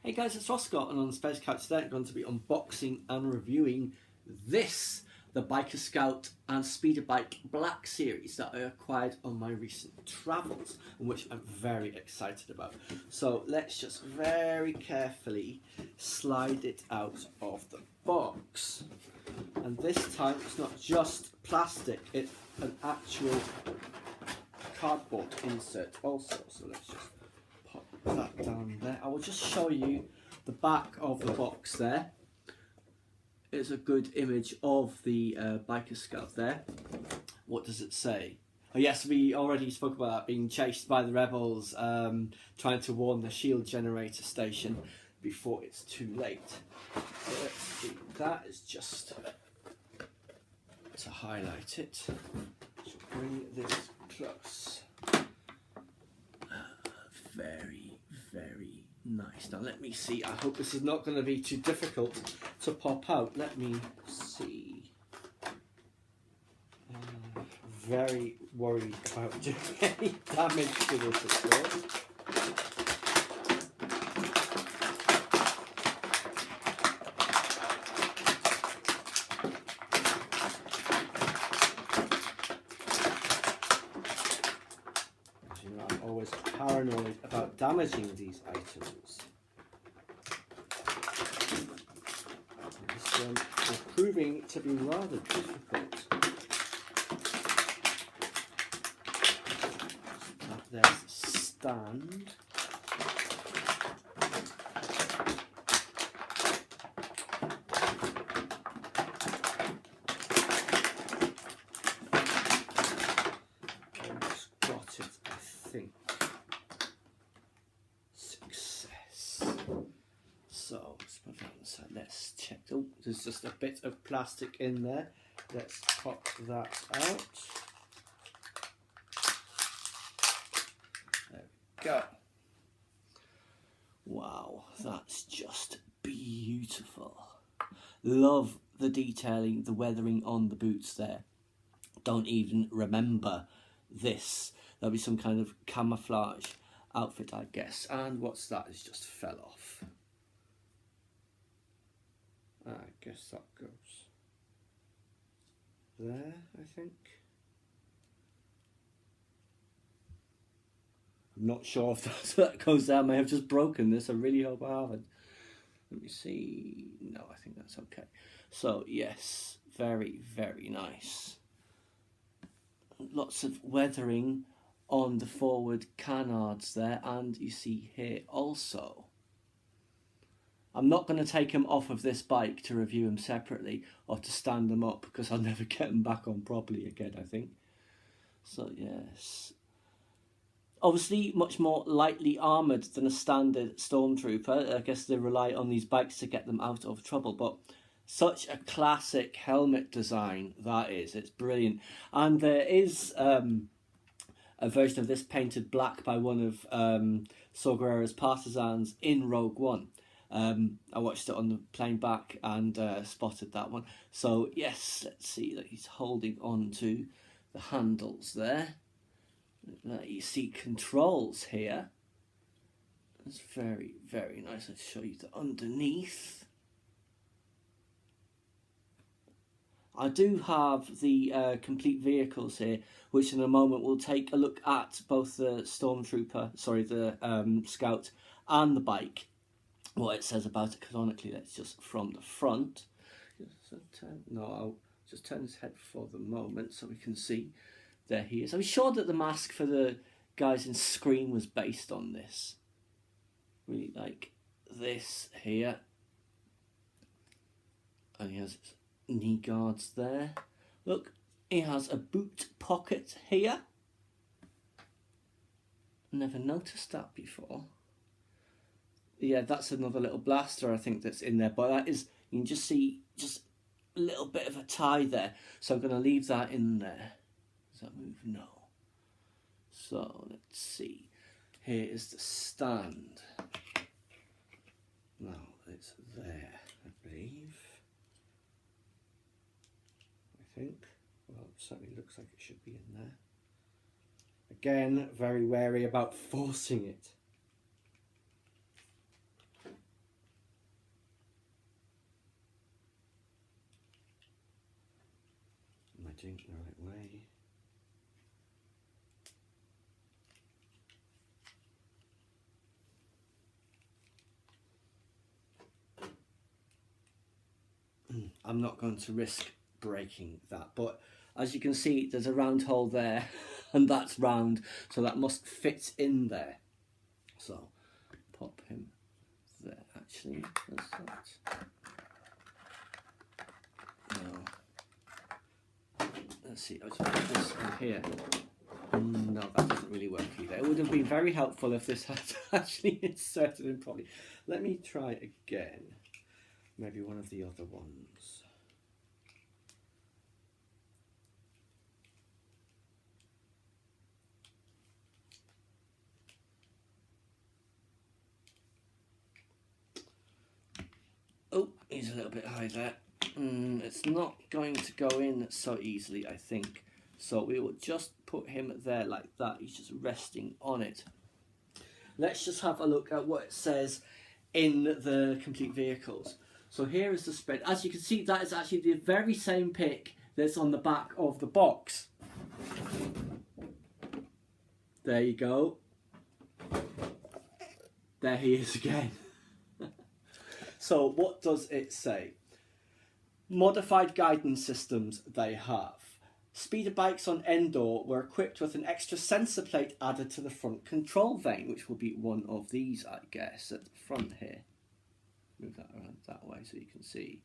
Hey guys, it's Roscott, and on the Space Couch today I'm going to be unboxing and reviewing this, the Biker Scout and Speeder Bike Black series that I acquired on my recent travels, and which I'm very excited about. So let's just very carefully slide it out of the box. And this time it's not just plastic, it's an actual cardboard insert also. So let's just pop that down there. I will just show you the back of the box there. It's a good image of the Biker Scout there. What does it say? Oh yes, we already spoke about that, being chased by the rebels, trying to warn the shield generator station before it's too late. So let's see, that is just to highlight it. So bring this close. Very, very nice. Now let me see. I hope this is not going to be too difficult to pop out. Let me see. Very worried about doing any damage to this, of course. I'm always paranoid about damaging these items. This one is proving to be rather difficult. There's a stand. So let's put that on the side. Let's check. Oh, there's just a bit of plastic in there. Let's pop that out. There we go. Wow, that's just beautiful. Love the detailing, the weathering on the boots there. Don't even remember this. There'll be some kind of camouflage outfit, I guess. And what's that? It's just fell off. I guess that goes there, I think. I'm not sure if that goes there. I may have just broken this. I really hope I haven't. Let me see. No, I think that's okay. So, yes, very, very nice. Lots of weathering on the forward canards there, and you see here also. I'm not going to take them off of this bike to review them separately or to stand them up, because I'll never get them back on properly again, I think. So, yes. Obviously, much more lightly armoured than a standard Stormtrooper. I guess they rely on these bikes to get them out of trouble, but such a classic helmet design that is. It's brilliant. And there is a version of this painted black by one of Saw Gerrera's partisans in Rogue One. I watched it on the plane back and spotted that one. So yes, let's see that he's holding on to the handles there. You see controls here. That's very, very nice. Let's show you the underneath. I do have the complete vehicles here, which in a moment we'll take a look at both the the Scout and the bike. What it says about it canonically. That's just from the front. No, I'll just turn his head for the moment so we can see. There he is. I'm sure that the mask for the guys in Scream was based on this. Really like this here. And he has knee guards there. Look, he has a boot pocket here. Never noticed that before. Yeah, that's another little blaster I think that's in there. But that is, you can just see just a little bit of a tie there. So I'm going to leave that in there. Does that move? No. So let's see. Here is the stand. Now it's there, I believe. I think. Well, it certainly looks like it should be in there. Again, very wary about forcing it. doing it the right way. I'm not going to risk breaking that, but as you can see, there's a round hole there, and that's round, so that must fit in there. So pop him there. Actually, there's that. No. Let's see. I'll just put this in here. No, that doesn't really work either. It would have been very helpful if this had actually inserted in properly. Let me try again. Maybe one of the other ones. Oh, he's a little bit high there. It's not going to go in so easily, I think. So we will just put him there like that. He's just resting on it. Let's just have a look at what it says in the complete vehicles. So here is the spread. As you can see, that is actually the very same pic that's on the back of the box. There you go. There he is again. So what does it say? Modified guidance systems they have. Speeder bikes on Endor were equipped with an extra sensor plate added to the front control vane, which will be one of these, I guess, at the front here. Move that around that way so you can see.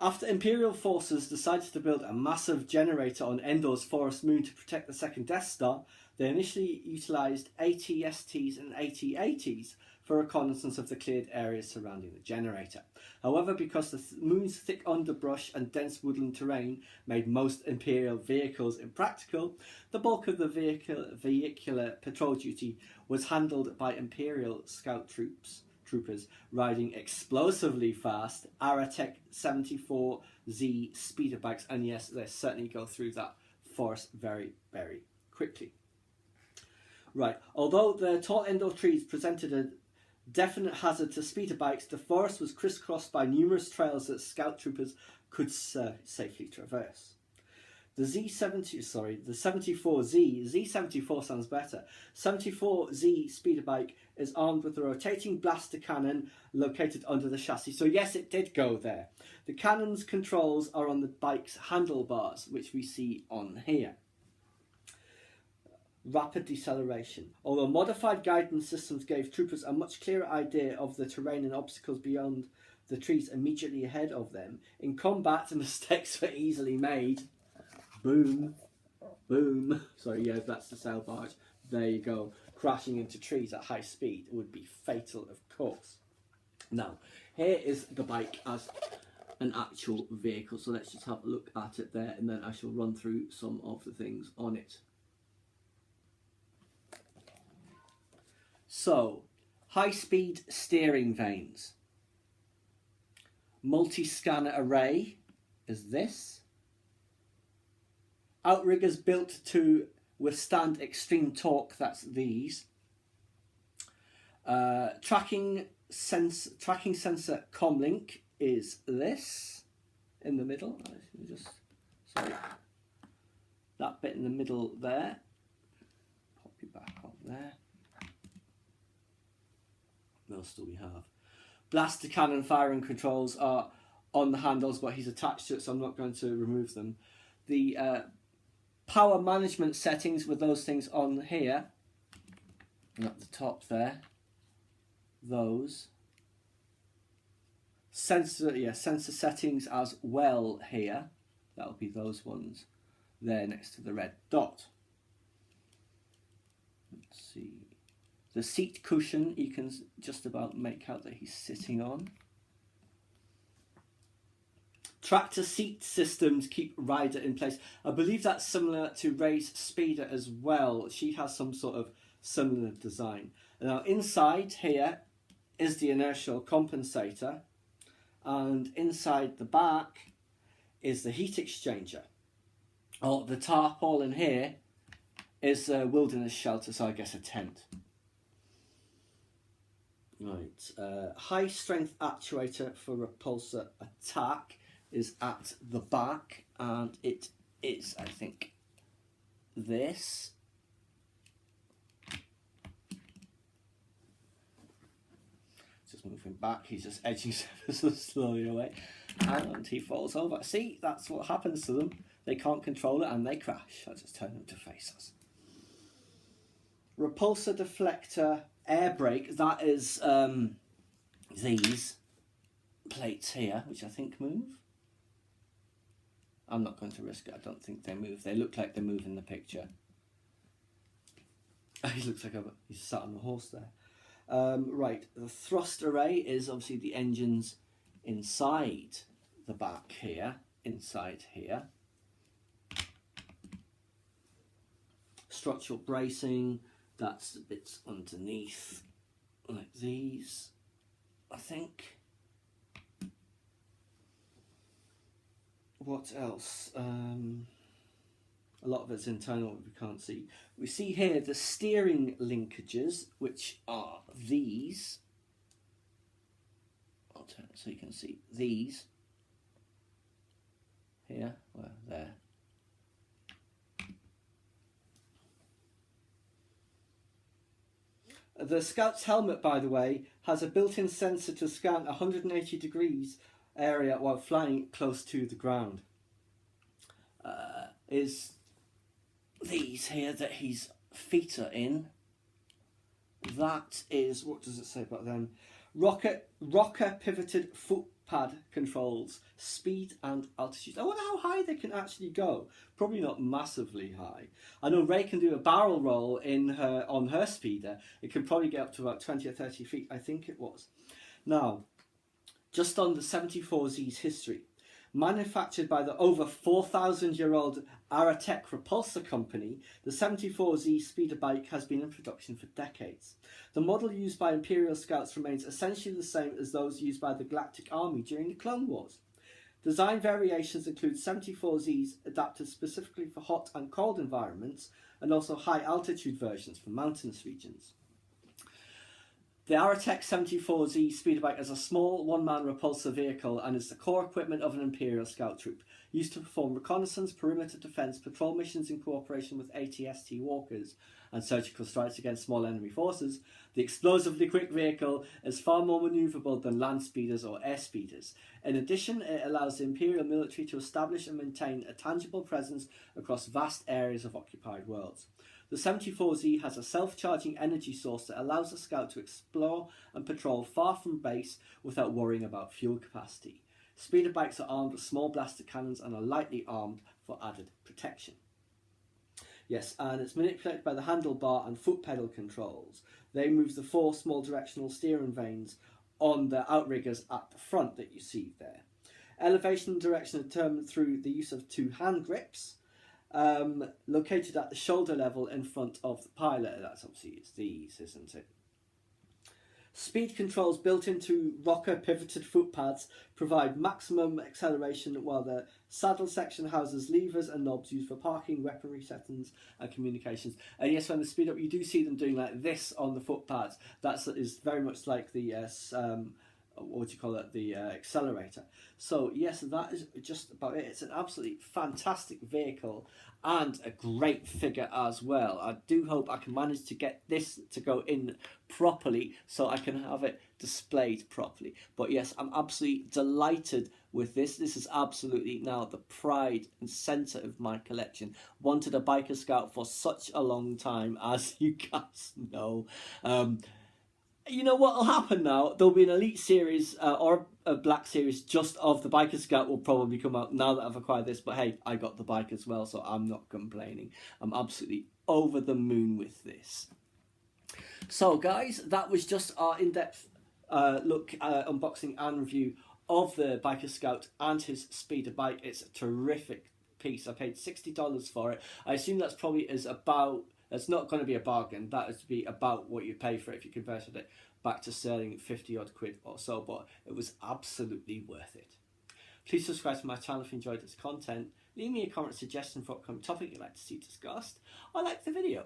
After Imperial forces decided to build a massive generator on Endor's forest moon to protect the second Death Star, they initially utilised AT-STs and AT-ATs for reconnaissance of the cleared areas surrounding the generator. However, because the moon's thick underbrush and dense woodland terrain made most Imperial vehicles impractical, the bulk of the vehicular patrol duty was handled by Imperial scout troopers riding explosively fast Aratech 74Z speeder bikes, and yes, they certainly go through that forest very, very quickly. Right, although the tall Endor trees presented a definite hazard to speeder bikes, the forest was crisscrossed by numerous trails that scout troopers could safely traverse. The Z74 sounds better. 74Z speeder bike is armed with a rotating blaster cannon located under the chassis. So yes, it did go there. The cannon's controls are on the bike's handlebars, which we see on here. Rapid deceleration. Although modified guidance systems gave troopers a much clearer idea of the terrain and obstacles beyond the trees immediately ahead of them, in combat mistakes were easily made. Boom, boom. Sorry, yeah, that's the sail barge. There you go. Crashing into trees at high speed would be fatal, of course. Now, here is the bike as an actual vehicle. So let's just have a look at it there, and then I shall run through some of the things on it. So, high-speed steering vanes. Multi-scanner array is this. Outriggers built to withstand extreme torque, that's these. Tracking sensor comlink is this in the middle. Sorry, that bit in the middle there. Pop you back on there. What else do we have? Blaster cannon firing controls are on the handles, but he's attached to it, so I'm not going to remove them. The power management settings with those things on here, and at the top there, those. Sensor settings as well here. That'll be those ones there next to the red dot. Let's see. The seat cushion, you can just about make out that he's sitting on. Tractor seat systems keep rider in place. I believe that's similar to Ray's Speeder as well. She has some sort of similar design. Now inside here is the inertial compensator, and inside the back is the heat exchanger. Oh, the tarpaulin here is a wilderness shelter, so I guess a tent. Right, high strength actuator for repulsor attack. is at the back, and it is, I think, this. Just moving back, he's just edging so slowly away, and he falls over. See, that's what happens to them. They can't control it and they crash. I'll just turn them to face us. Repulsor deflector air brake, that is these plates here, which I think move. I'm not going to risk it. I don't think they move. They look like they move in the picture. He looks like he's sat on the horse there. Right, the thrust array is obviously the engines inside the back here, inside here. Structural bracing, that's the bits underneath, like these, I think. What else? A lot of it's internal, we can't see. We see here the steering linkages, which are these. I'll turn it so you can see these. Here, well, there. The Scout's helmet, by the way, has a built-in sensor to scan 180 degrees area while flying close to the ground. Is these here that his feet are in. That is, what does it say about them? Rocker pivoted foot pad controls speed and altitude. I wonder how high they can actually go. Probably not massively high. I know Ray can do a barrel roll on her speeder. It can probably get up to about 20 or 30 feet, I think it was. Now, just on the 74Z's history. Manufactured by the over 4,000-year-old Aratech Repulsor Company, the 74Z speeder bike has been in production for decades. The model used by Imperial Scouts remains essentially the same as those used by the Galactic Army during the Clone Wars. Design variations include 74Zs adapted specifically for hot and cold environments, and also high-altitude versions for mountainous regions. The Aratech 74Z speeder bike is a small one-man repulsor vehicle and is the core equipment of an Imperial Scout troop, used to perform reconnaissance, perimeter defence, patrol missions in cooperation with ATST walkers, and surgical strikes against small enemy forces. The explosively quick vehicle is far more manoeuvrable than land speeders or air speeders. In addition, it allows the Imperial military to establish and maintain a tangible presence across vast areas of occupied worlds. The 74Z has a self-charging energy source that allows the Scout to explore and patrol far from base without worrying about fuel capacity. Speeder bikes are armed with small blaster cannons and are lightly armed for added protection. Yes, and it's manipulated by the handlebar and foot pedal controls. They move the four small directional steering vanes on the outriggers at the front that you see there. Elevation and direction are determined through the use of two hand grips, located at the shoulder level in front of the pilot. That's obviously it's these, isn't it? Speed controls built into rocker pivoted foot pads provide maximum acceleration, while the saddle section houses levers and knobs used for parking, weaponry settings and communications. And yes, when they speed up, you do see them doing like this on the foot pads. That is very much like the what do you call it, the accelerator. So yes, that is just about it. It's an absolutely fantastic vehicle and a great figure as well. I do hope I can manage to get this to go in properly so I can have it displayed properly. But yes, I'm absolutely delighted with this. This is absolutely now the pride and centre of my collection. Wanted a Biker Scout for such a long time, as you guys know. You know what will happen now? There'll be an Elite series or a Black series just of the Biker Scout will probably come out now that I've acquired this. But hey, I got the bike as well, so I'm not complaining. I'm absolutely over the moon with this. So guys, that was just our in-depth look, unboxing and review of the Biker Scout and his speeder bike. It's a terrific piece. I paid $60 for it. I assume that's probably is about... It's not going to be a bargain. That is to be about what you pay for it if you converted it back to sterling, 50 odd quid or so, but it was absolutely worth it. Please subscribe to my channel if you enjoyed this content. Leave me a comment suggestion for upcoming topic you'd like to see discussed, or like the video.